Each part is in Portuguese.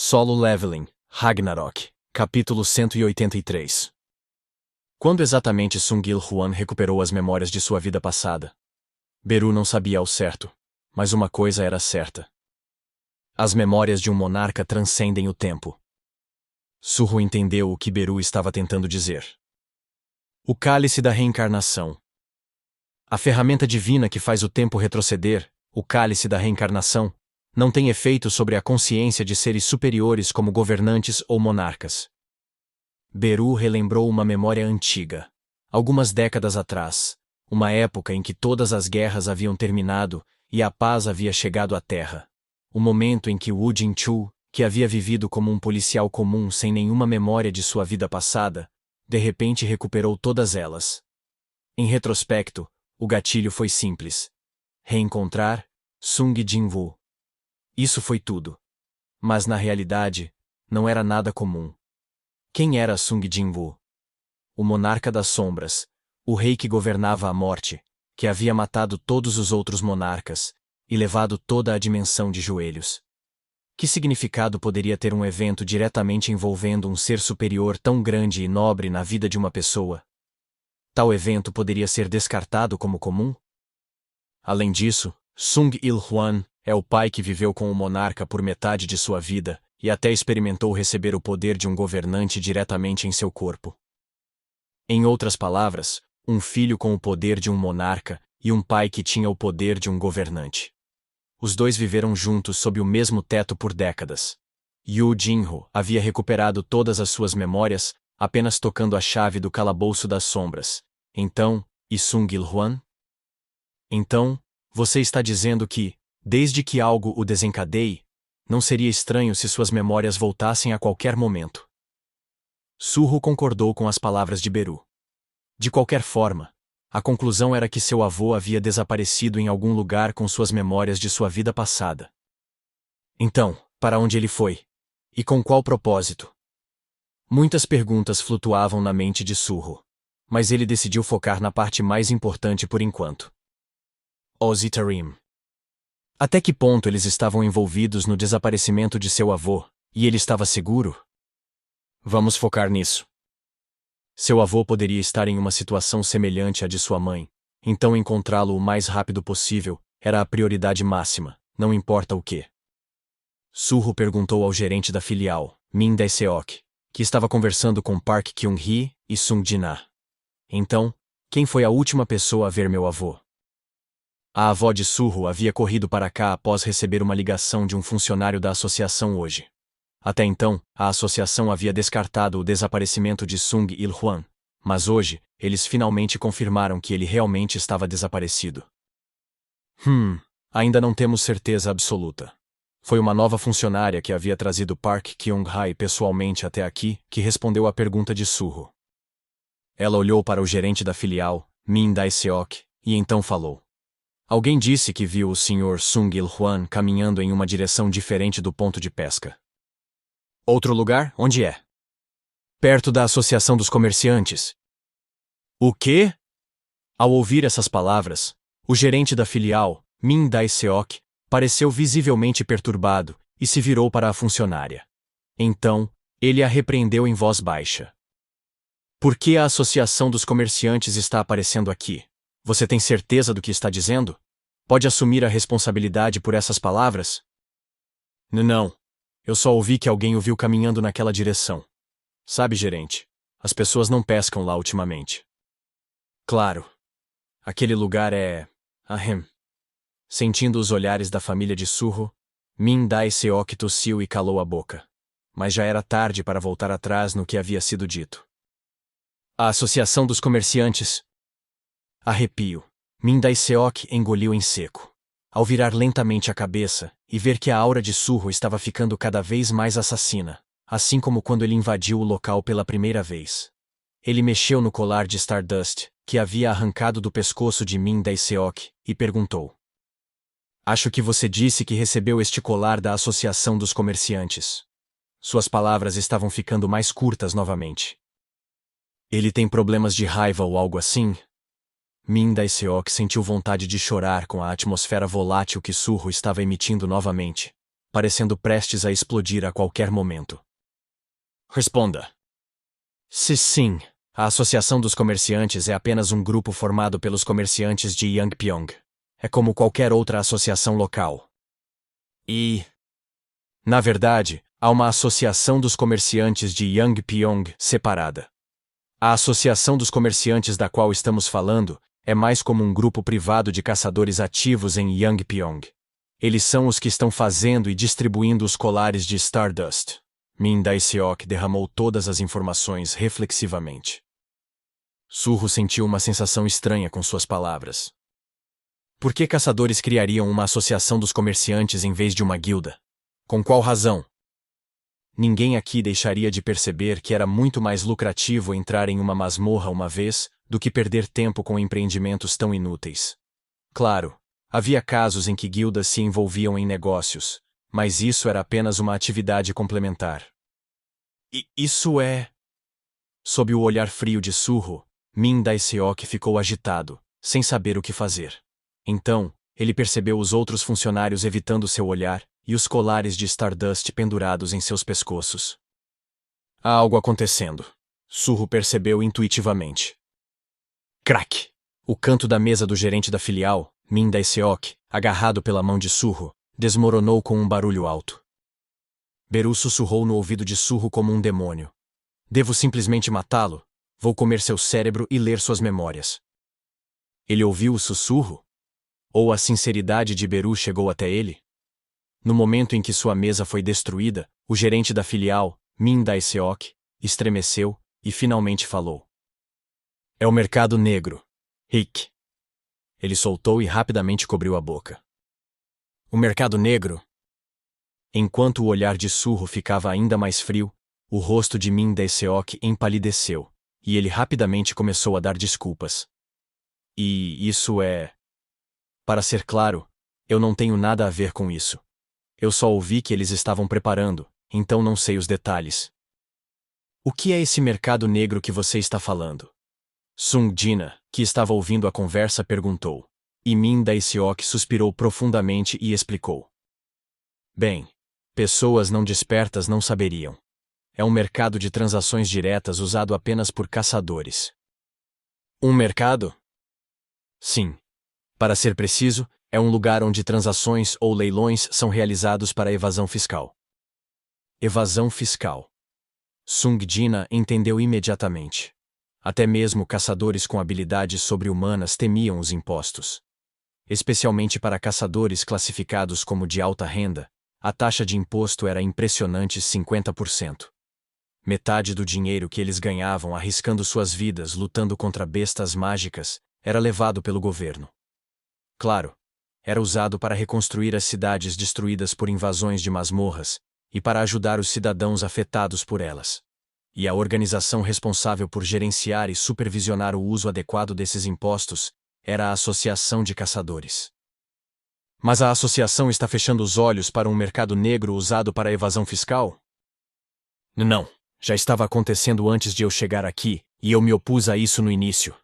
Solo Leveling, Ragnarok, capítulo 183. Quando exatamente Sung Il-Huan recuperou as memórias de sua vida passada? Beru não sabia ao certo, mas uma coisa era certa. As memórias de um monarca transcendem o tempo. Surro entendeu o que Beru estava tentando dizer. O cálice da reencarnação. A ferramenta divina que faz o tempo retroceder, o cálice da reencarnação, não tem efeito sobre a consciência de seres superiores como governantes ou monarcas. Beru relembrou uma memória antiga. Algumas décadas atrás, uma época em que todas as guerras haviam terminado e a paz havia chegado à Terra. O momento em que Wu Jinchu, que havia vivido como um policial comum sem nenhuma memória de sua vida passada, de repente recuperou todas elas. Em retrospecto, o gatilho foi simples. Reencontrar Sung Jinwoo. Isso foi tudo. Mas na realidade, não era nada comum. Quem era Sung Jinwoo? O monarca das sombras, o rei que governava a morte, que havia matado todos os outros monarcas e levado toda a dimensão de joelhos. Que significado poderia ter um evento diretamente envolvendo um ser superior tão grande e nobre na vida de uma pessoa? Tal evento poderia ser descartado como comum? Além disso, Sung Il-Huan é o pai que viveu com o monarca por metade de sua vida e até experimentou receber o poder de um governante diretamente em seu corpo. Em outras palavras, um filho com o poder de um monarca e um pai que tinha o poder de um governante. Os dois viveram juntos sob o mesmo teto por décadas. Yu Jinho havia recuperado todas as suas memórias, apenas tocando a chave do calabouço das sombras. Então, e Sung Il-Huan? Então, você está dizendo que, desde que algo o desencadeie, não seria estranho se suas memórias voltassem a qualquer momento. Surro concordou com as palavras de Beru. De qualquer forma, a conclusão era que seu avô havia desaparecido em algum lugar com suas memórias de sua vida passada. Então, para onde ele foi? E com qual propósito? Muitas perguntas flutuavam na mente de Surro, mas ele decidiu focar na parte mais importante por enquanto. Os Itarim. Até que ponto eles estavam envolvidos no desaparecimento de seu avô, e ele estava seguro? Vamos focar nisso. Seu avô poderia estar em uma situação semelhante à de sua mãe, então encontrá-lo o mais rápido possível era a prioridade máxima, não importa o que. Surro perguntou ao gerente da filial, Min Dae-seok, que estava conversando com Park Kyung-hee e Sung Jin-ah. Então, quem foi a última pessoa a ver meu avô? A avó de Surro havia corrido para cá após receber uma ligação de um funcionário da associação hoje. Até então, a associação havia descartado o desaparecimento de Sung Il-Huan, mas hoje, eles finalmente confirmaram que ele realmente estava desaparecido. Ainda não temos certeza absoluta. Foi uma nova funcionária que havia trazido Park Kyung-hee pessoalmente até aqui que respondeu à pergunta de Surro. Ela olhou para o gerente da filial, Min Dae-seok, e então falou. Alguém disse que viu o Sr. Sung Il-Huan caminhando em uma direção diferente do ponto de pesca. Outro lugar? Onde é? Perto da Associação dos Comerciantes. O quê? Ao ouvir essas palavras, o gerente da filial, Min Dae-seok, pareceu visivelmente perturbado e se virou para a funcionária. Então, ele a repreendeu em voz baixa. Por que a Associação dos Comerciantes está aparecendo aqui? Você tem certeza do que está dizendo? Pode assumir a responsabilidade por essas palavras? Não. Eu só ouvi que alguém o viu caminhando naquela direção. Sabe, gerente, as pessoas não pescam lá ultimamente. Claro. Aquele lugar é... Sentindo os olhares da família de Surro, Min Dae-seok tossiu e calou a boca. Mas já era tarde para voltar atrás no que havia sido dito. A Associação dos Comerciantes... Arrepio. Min Dae-seok engoliu em seco. Ao virar lentamente a cabeça e ver que a aura de Surro estava ficando cada vez mais assassina, assim como quando ele invadiu o local pela primeira vez. Ele mexeu no colar de Stardust, que havia arrancado do pescoço de Min Dae-seok, e perguntou. Acho que você disse que recebeu este colar da Associação dos Comerciantes. Suas palavras estavam ficando mais curtas novamente. Ele tem problemas de raiva ou algo assim? Min Dae-seok sentiu vontade de chorar com a atmosfera volátil que Surro estava emitindo novamente. parecendo prestes a explodir a qualquer momento. Responda. Se sim, a Associação dos Comerciantes é apenas um grupo formado pelos comerciantes de Yangpyeong. É como qualquer outra associação local. Na verdade, há uma Associação dos Comerciantes de Yangpyeong separada. A Associação dos Comerciantes da qual estamos falando é mais como um grupo privado de caçadores ativos em Yangpyeong. Eles são os que estão fazendo e distribuindo os colares de Stardust. Min Dae-seok derramou todas as informações reflexivamente. Surro sentiu uma sensação estranha com suas palavras. Por que caçadores criariam uma associação dos comerciantes em vez de uma guilda? Com qual razão? Ninguém aqui deixaria de perceber que era muito mais lucrativo entrar em uma masmorra uma vez do que perder tempo com empreendimentos tão inúteis. Claro, havia casos em que guildas se envolviam em negócios, mas isso era apenas uma atividade complementar. Isso é... Sob o olhar frio de Surro, Min Dae-seok ficou agitado, sem saber o que fazer. Então, ele percebeu os outros funcionários evitando seu olhar e os colares de Stardust pendurados em seus pescoços. Há algo acontecendo. Surro percebeu intuitivamente. Crack! O canto da mesa do gerente da filial, Min Dae-seok, agarrado pela mão de Surro, desmoronou com um barulho alto. Beru sussurrou no ouvido de Surro como um demônio. Devo simplesmente matá-lo? Vou comer seu cérebro e ler suas memórias. Ele ouviu o sussurro? Ou a sinceridade de Beru chegou até ele? No momento em que sua mesa foi destruída, o gerente da filial, Min Dae-seok, estremeceu e finalmente falou. É o mercado negro. Rick. Ele soltou e rapidamente cobriu a boca. O mercado negro? Enquanto o olhar de Surro ficava ainda mais frio, o rosto de Min Dae-seok empalideceu, e ele rapidamente começou a dar desculpas. E isso é... Para ser claro, eu não tenho nada a ver com isso. Eu só ouvi que eles estavam preparando, então não sei os detalhes. O que é esse mercado negro que você está falando? Sung Jina, que estava ouvindo a conversa, perguntou. E Min Dae-seok suspirou profundamente e explicou. Bem, pessoas não despertas não saberiam. É um mercado de transações diretas usado apenas por caçadores. Um mercado? Sim. Para ser preciso, é um lugar onde transações ou leilões são realizados para evasão fiscal. Evasão fiscal. Sung Jina entendeu imediatamente. Até mesmo caçadores com habilidades sobre-humanas temiam os impostos. Especialmente para caçadores classificados como de alta renda, a taxa de imposto era impressionante 50%. Metade do dinheiro que eles ganhavam arriscando suas vidas lutando contra bestas mágicas era levado pelo governo. Claro, era usado para reconstruir as cidades destruídas por invasões de masmorras e para ajudar os cidadãos afetados por elas. E a organização responsável por gerenciar e supervisionar o uso adequado desses impostos era a Associação de Caçadores. Mas a associação está fechando os olhos para um mercado negro usado para evasão fiscal? Não, já estava acontecendo antes de eu chegar aqui, e eu me opus a isso no início.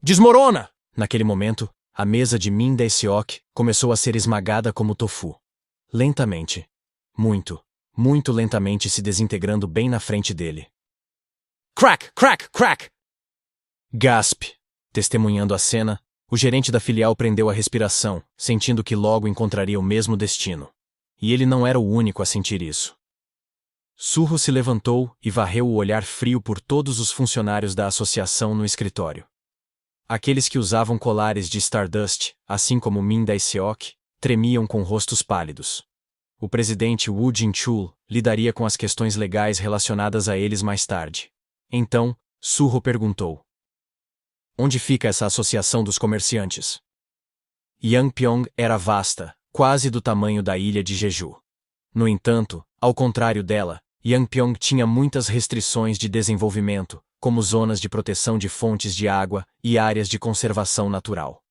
Desmorona! Naquele momento, a mesa de Min Dae-seok começou a ser esmagada como tofu. Lentamente. Muito lentamente se desintegrando bem na frente dele. Crack! Crack! Crack! Gasp! Testemunhando a cena, o gerente da filial prendeu a respiração, sentindo que logo encontraria o mesmo destino. E ele não era o único a sentir isso. Surro se levantou e varreu o olhar frio por todos os funcionários da associação no escritório. Aqueles que usavam colares de Stardust, assim como Min Dae-seok, tremiam com rostos pálidos. O presidente Woo Jin-chul lidaria com as questões legais relacionadas a eles mais tarde. Então, Surro perguntou. Onde fica essa associação dos comerciantes? Yangpyeong era vasta, quase do tamanho da ilha de Jeju. No entanto, ao contrário dela, Yangpyeong tinha muitas restrições de desenvolvimento, como zonas de proteção de fontes de água e áreas de conservação natural.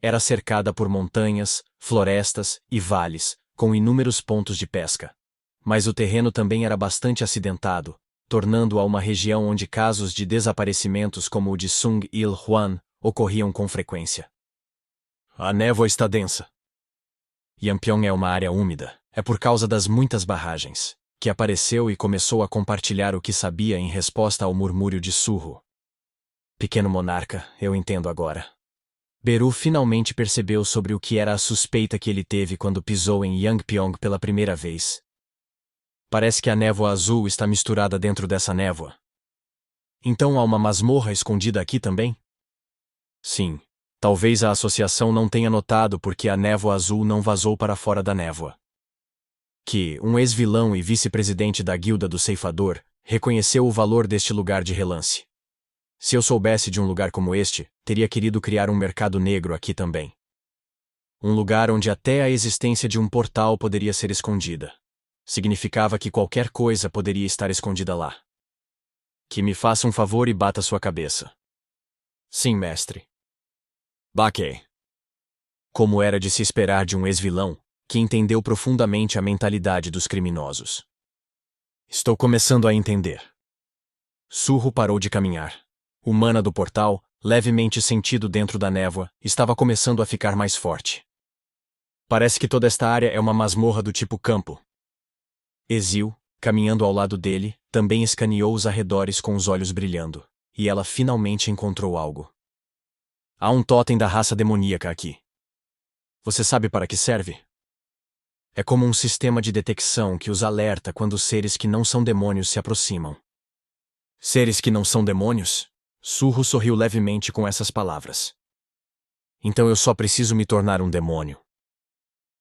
Era cercada por montanhas, florestas e vales, com inúmeros pontos de pesca. Mas o terreno também era bastante acidentado, tornando-a uma região onde casos de desaparecimentos como o de Sung Il-hwan ocorriam com frequência. A névoa está densa. Yangpyeong é uma área úmida, É por causa das muitas barragens, que apareceu e começou a compartilhar o que sabia em resposta ao murmúrio de Surro. Pequeno monarca, eu entendo agora. Beru finalmente percebeu sobre o que era a suspeita que ele teve quando pisou em Yangpyeong pela primeira vez. Parece que a névoa azul está misturada dentro dessa névoa. Então há uma masmorra escondida aqui também? Sim. Talvez a associação não tenha notado porque a névoa azul não vazou para fora da névoa. Que um ex-vilão e vice-presidente da Guilda do Ceifador reconheceu o valor deste lugar de relance. Se eu soubesse de um lugar como este, teria querido criar um mercado negro aqui também. Um lugar onde até a existência de um portal poderia ser escondida. Significava que qualquer coisa poderia estar escondida lá. Que me faça um favor e bata sua cabeça. Sim, mestre. Bakei. Como era de se esperar de um ex-vilão, que entendeu profundamente a mentalidade dos criminosos. Estou começando a entender. Surro parou de caminhar. O mana do portal, levemente sentido dentro da névoa, estava começando a ficar mais forte. Parece que toda esta área é uma masmorra do tipo campo. Ezil, caminhando ao lado dele, também escaneou os arredores com os olhos brilhando, e ela finalmente encontrou algo. Há um totem da raça demoníaca aqui. Você sabe para que serve? É como um sistema de detecção que os alerta quando seres que não são demônios se aproximam. Seres que não são demônios? Surro sorriu levemente com essas palavras. Então eu só preciso me tornar um demônio.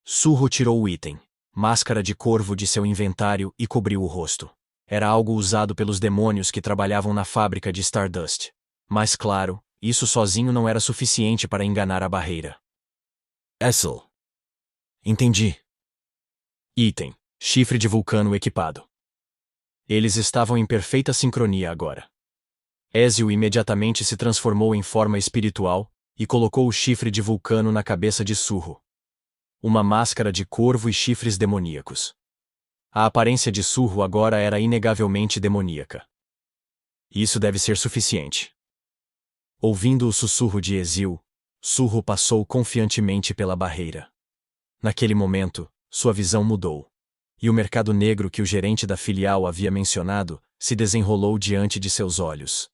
Surro tirou o item, máscara de corvo, de seu inventário e cobriu o rosto. Era algo usado pelos demônios que trabalhavam na fábrica de Stardust. Mas claro, isso sozinho não era suficiente para enganar a barreira. Essel. Entendi. Item: chifre de vulcano equipado. Eles estavam em perfeita sincronia agora. Ezio imediatamente se transformou em forma espiritual e colocou o chifre de vulcano na cabeça de Surro. Uma máscara de corvo e chifres demoníacos. A aparência de Surro agora era inegavelmente demoníaca. Isso deve ser suficiente. Ouvindo o sussurro de Ezil, Surro passou confiantemente pela barreira. Naquele momento, sua visão mudou. E o mercado negro que o gerente da filial havia mencionado se desenrolou diante de seus olhos.